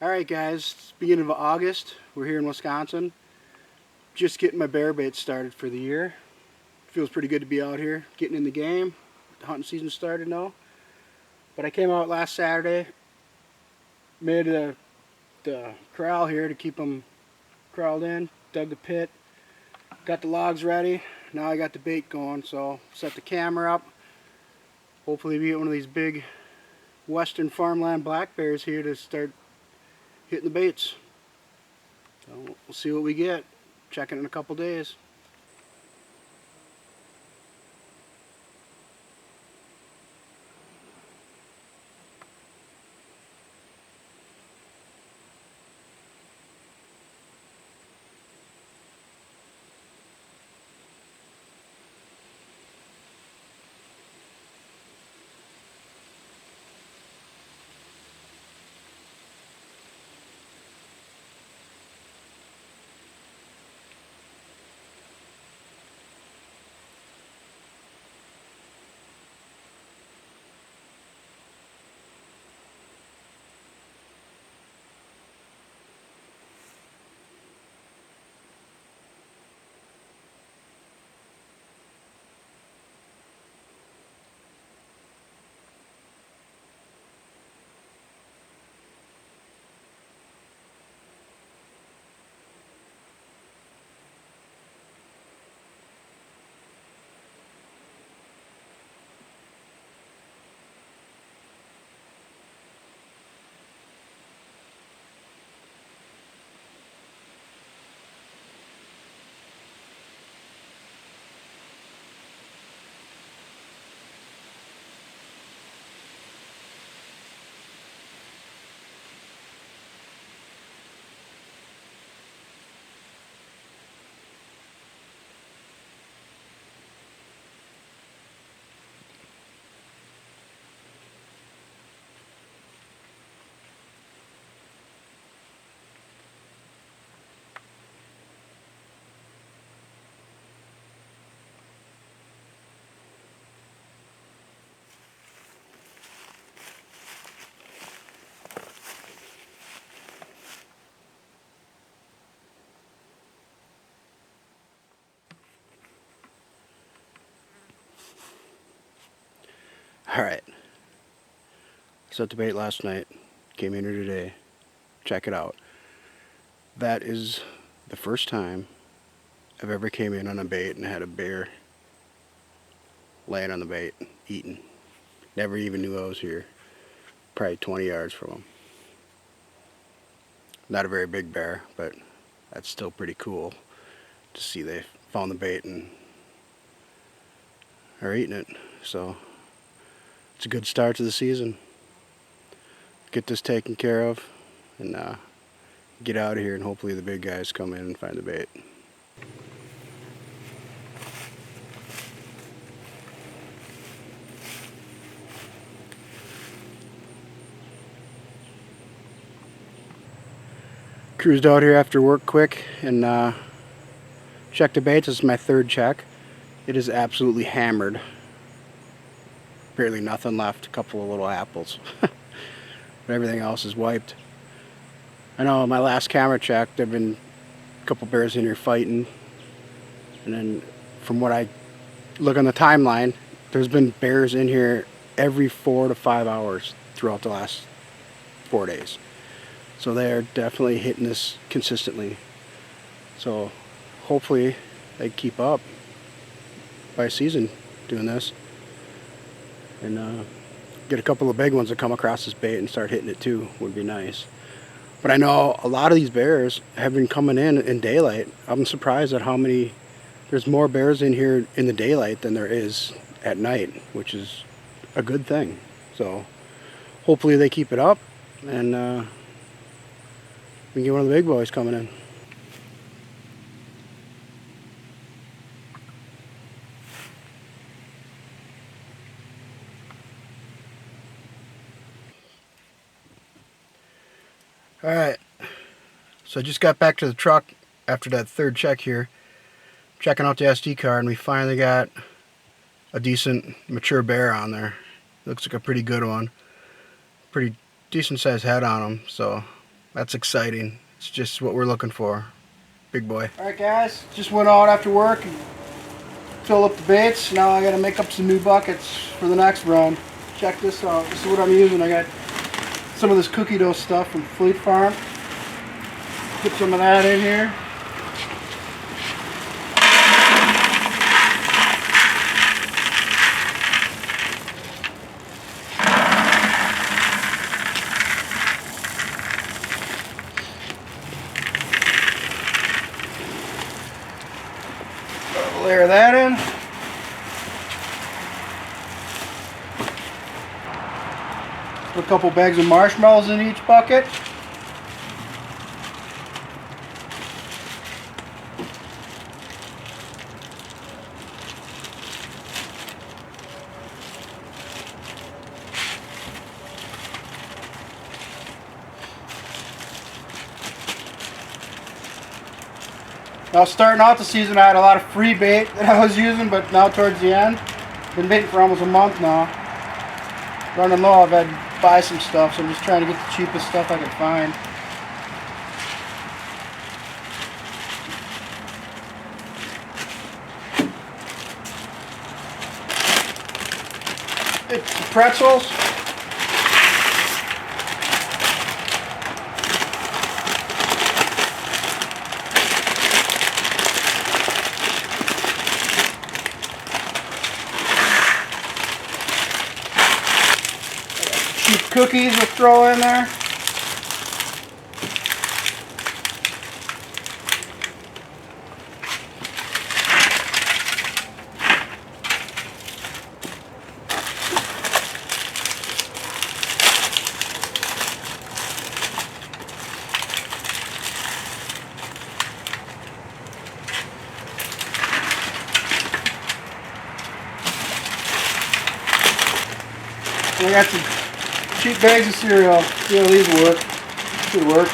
Alright guys, it's beginning of August. We're here in Wisconsin. Just getting my bear bait started for the year. Feels pretty good to be out here, getting in the game. The hunting season started now. But I came out last Saturday, made the corral here to keep them corralled in, dug the pit, got the logs ready. Now I got the bait going, so set the camera up. Hopefully we get one of these big western farmland black bears here to start hitting the baits. So we'll see what we get. Check it in a couple days. Alright, set the bait last night, came in here today, check it out. That is the first time I've ever came in on a bait and had a bear laying on the bait, eating. Never even knew I was here, probably 20 yards from him. Not a very big bear, but that's still pretty cool to see they found the bait and are eating it. So it's a good start to the season. Get this taken care of and get out of here, and hopefully the big guys come in and find the bait. Cruised out here after work quick and checked the baits. This is my third check. It is absolutely hammered. Barely nothing left, a couple of little apples. But everything else is wiped. I know my last camera check, there've been a couple bears in here fighting. And then from what I look on the timeline, there's been bears in here every 4 to 5 hours throughout the last 4 days. So they're definitely hitting this consistently. So hopefully they keep up by season doing this. And get a couple of big ones that come across this bait and start hitting it too would be nice. But I know a lot of these bears have been coming in daylight. I'm surprised at how many, there's more bears in here in the daylight than there is at night, which is a good thing. So hopefully they keep it up and we can get one of the big boys coming in. Alright, so I just got back to the truck after that third check here, checking out the SD card, and we finally got a decent mature bear on there. Looks like a pretty good one. Pretty decent sized head on him, so That's exciting. It's just what we're looking for. Big boy. Alright guys, just went out after work and filled up the baits. Now I gotta make up some new buckets for the next run. Check this out. This is what I'm using. I got some of this cookie dough stuff from Fleet Farm. Put some of that in here. Layer that in. Put a couple bags of marshmallows in each bucket. Now starting out the season I had a lot of free bait that I was using, but now towards the end, been baiting for almost a month now. Running low, I've had to buy some stuff, so I'm just trying to get the cheapest stuff I can find. It's the pretzels. Cheap cookies we'll throw in there. I got some cheap bags of cereal. See how these work. Should work.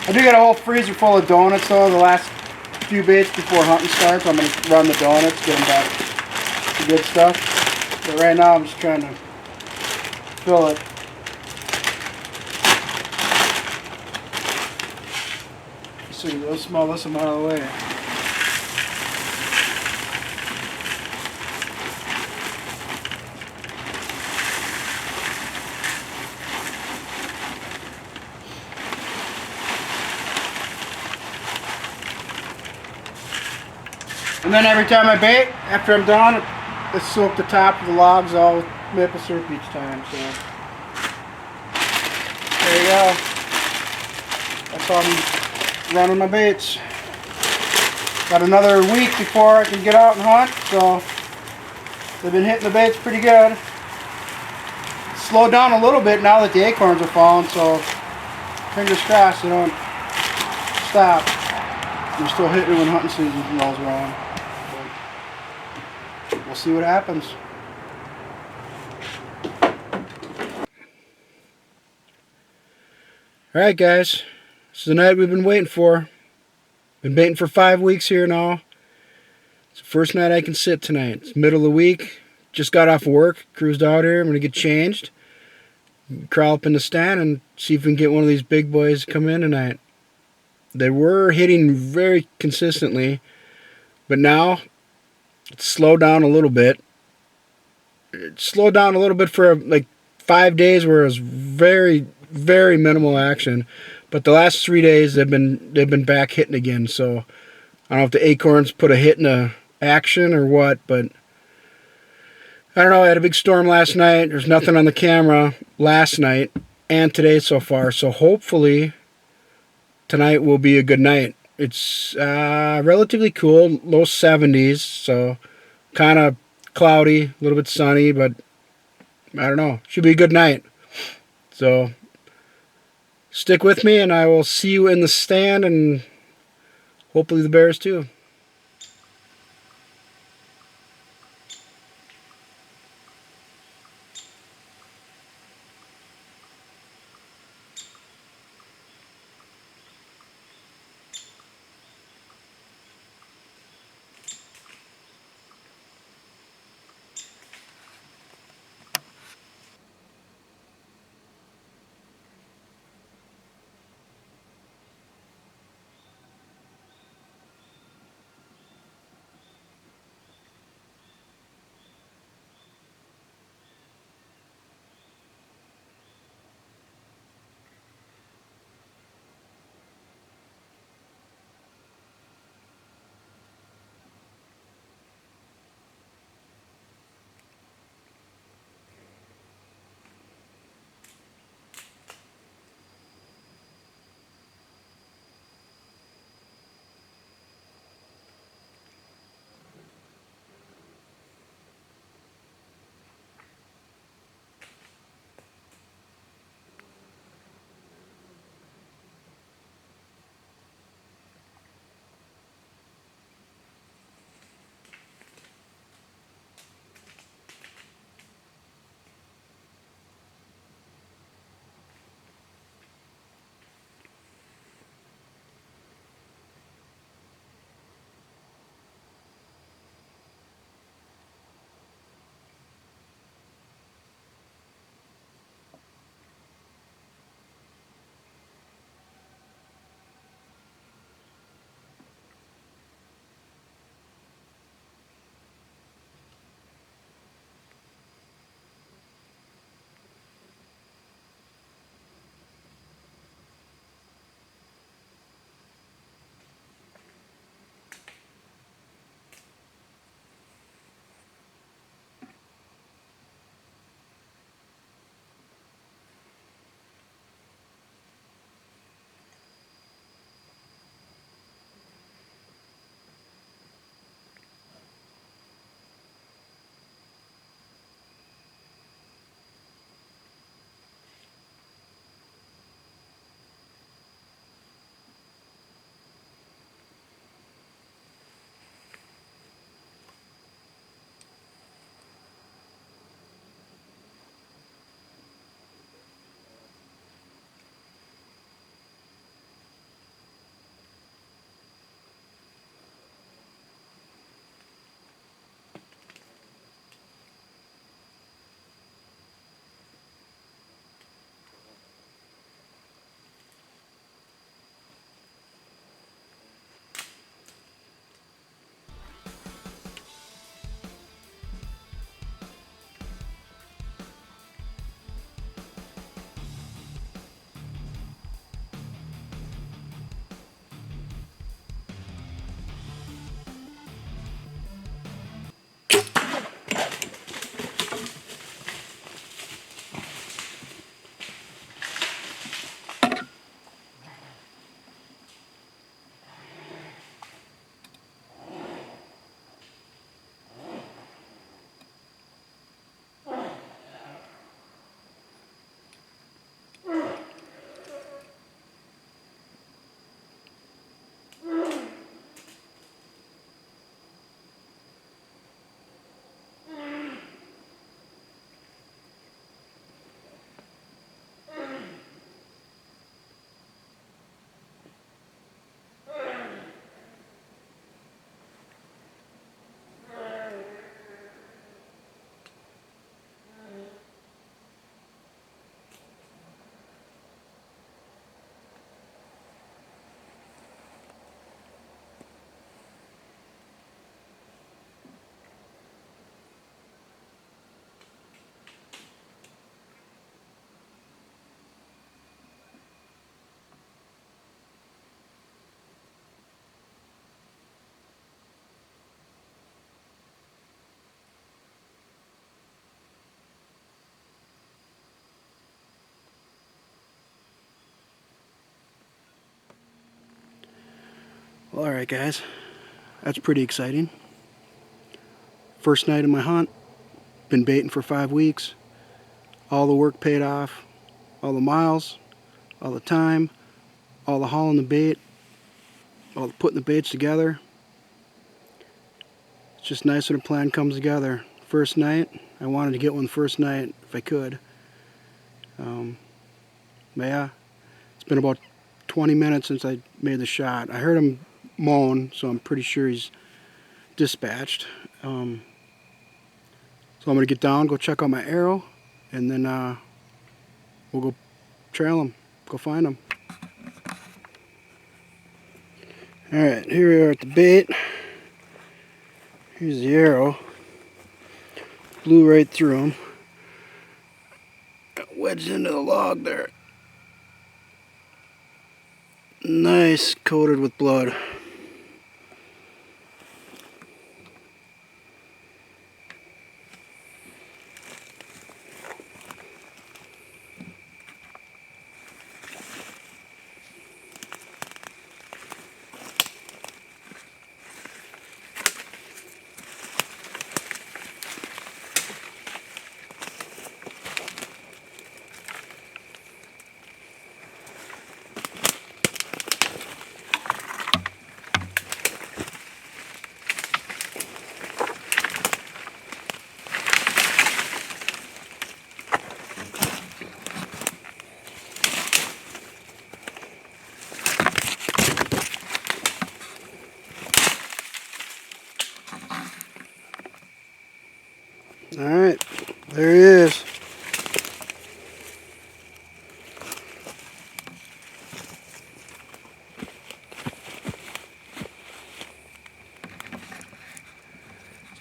I do got a whole freezer full of donuts though. The last few baits before hunting starts, I'm going to run the donuts, get them back to good stuff. But right now I'm just trying to fill it. So you'll smell this a mile away. And then every time I bait, after I'm done, I soak the top of the logs all with maple syrup each time. So there you go. That's how I'm running my baits. Got another week before I can get out and hunt, so they've been hitting the baits pretty good. Slowed down a little bit now that the acorns are falling, so fingers crossed they don't stop. They're still hitting when hunting season rolls around. We'll see what happens. Alright guys, this is the night we've been waiting for. Been baiting for 5 weeks here now. It's the first night I can sit tonight. It's middle of the week. Just got off work, cruised out here. I'm going to get changed. Crawl up in the stand and see if we can get one of these big boys to come in tonight. They were hitting very consistently, but now it's slowed down a little bit. It slowed down a little bit for like 5 days where it was very, very minimal action. But the last 3 days they've been back hitting again. So I don't know if the acorns put a hit in the action or what, but I don't know. I had a big storm last night. There's nothing on the camera last night and today so far. So hopefully tonight will be a good night. It's relatively cool, low 70s, so kind of cloudy, a little bit sunny, but I don't know. Should be a good night. So stick with me, and I will see you in the stand, and hopefully the bears too. Alright guys, that's pretty exciting. First night of my hunt, been baiting for 5 weeks. All the work paid off, all the miles, all the time, all the hauling the bait, all the putting the baits together. It's just nice when a plan comes together. First night, I wanted to get one first night if I could. But yeah, it's been about 20 minutes since I made the shot. I heard him moan, so I'm pretty sure he's dispatched. So I'm going to get down, go check out my arrow, and then we'll go trail him, go find him. Alright, here we are at the bait. Here's the arrow. Blew right through him. Got wedged into the log there. Nice, coated with blood. Alright, there he is.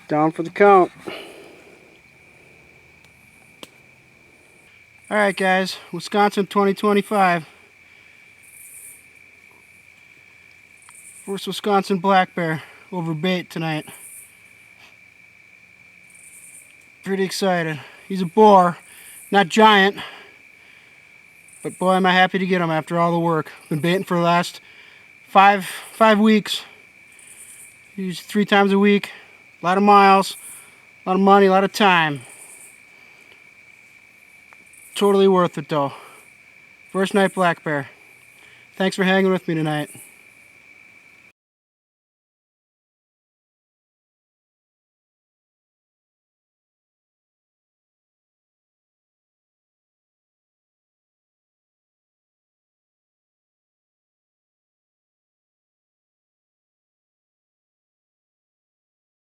Down for the count. Alright guys, Wisconsin 2025. First Wisconsin black bear over bait tonight. Pretty excited. He's a boar, not giant, but boy am I happy to get him after all the work. Been baiting for the last five weeks. Used 3 times a week. A lot of miles, a lot of money, a lot of time. Totally worth it though. First night black bear. Thanks for hanging with me tonight.